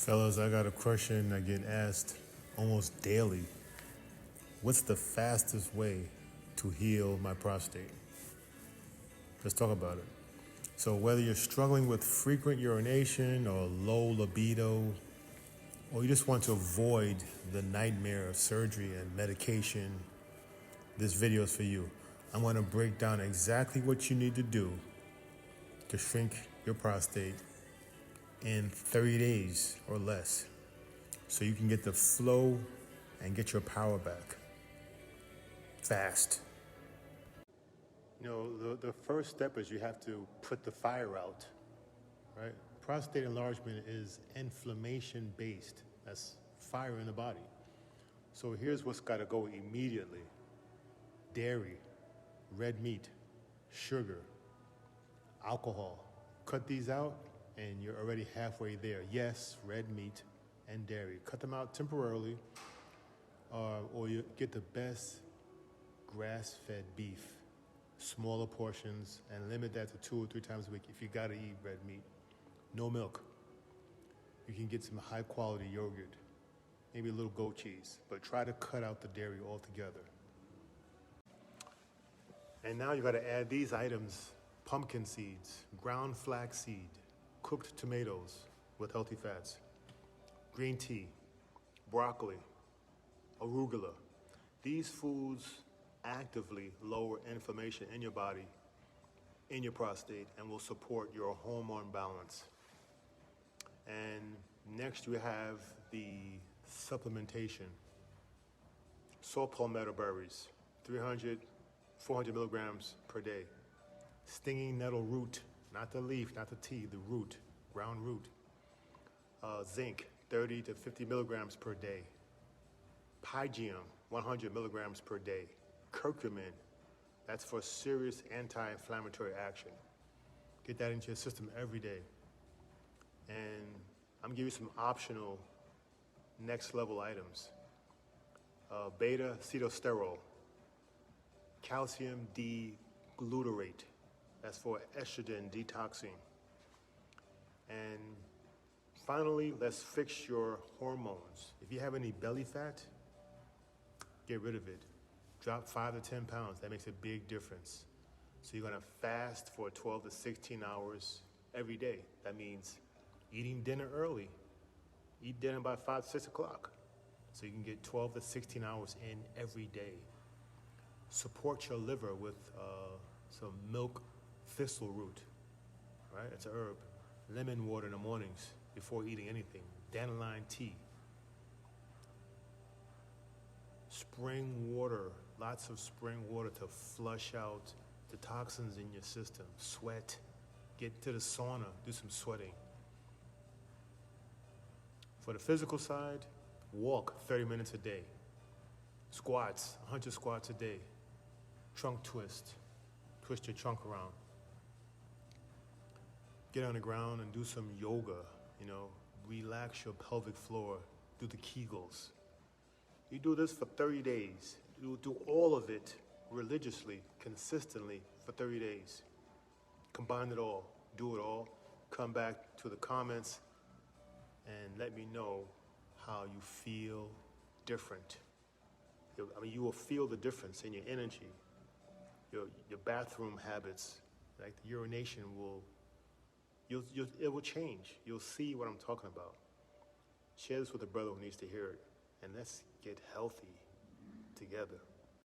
Fellas, I got a question I get asked almost daily. What's the fastest way to heal my prostate? Let's talk about it. So, whether you're struggling with frequent urination or low libido, or you just want to avoid the nightmare of surgery and medication, this video is for you. I'm going to break down exactly what you need to do to shrink your prostate in 30 days or less so you can get the flow and get your power back fast. You know, the first step is you have to put the fire out, right? Prostate enlargement is inflammation based. That's fire in the body. So here's what's got to go immediately: dairy, red meat, sugar, alcohol. Cut these out and you're already halfway there. Yes, red meat and dairy. Cut them out temporarily, or you get the best grass-fed beef, smaller portions, and limit that to 2 or 3 times a week if you gotta eat red meat. No milk. You can get some high-quality yogurt, maybe a little goat cheese, but try to cut out the dairy altogether. And now you gotta add these items: pumpkin seeds, ground flax seed, cooked tomatoes with healthy fats, green tea, broccoli, arugula. These foods actively lower inflammation in your body, in your prostate, and will support your hormone balance. And next you have the supplementation. Saw palmetto berries, 300, 400 milligrams per day. Stinging nettle root, not the leaf, not the tea, the root, ground root. Zinc, 30 to 50 milligrams per day. Pygeum, 100 milligrams per day. Curcumin, that's for serious anti-inflammatory action. Get that into your system every day. And I'm gonna give you some optional next level items. Beta cetosterol, calcium D-glutarate, that's for estrogen detoxing. And finally, let's fix your hormones. If you have any belly fat, get rid of it. Drop 5 to 10 pounds. That makes a big difference. So you're gonna fast for 12 to 16 hours every day. That means eating dinner early. Eat dinner by 5, 6 o'clock. So you can get 12 to 16 hours in every day. Support your liver with some milk thistle root, right? It's a herb. Lemon water in the mornings before eating anything. Dandelion tea. Spring water, lots of spring water to flush out the toxins in your system. Sweat, get to the sauna, do some sweating. For the physical side, walk 30 minutes a day. Squats, 100 squats a day. Trunk twist, twist your trunk around. Get on the ground and do some yoga, relax your pelvic floor, do the Kegels. You do this for 30 days. You do all of it religiously, consistently for 30 days. Combine it all, do it all. Come back to the comments and let me know how you feel different. You will feel the difference in your energy, your bathroom habits, like the urination it will change. You'll see what I'm talking about. Share this with a brother who needs to hear it, and let's get healthy together.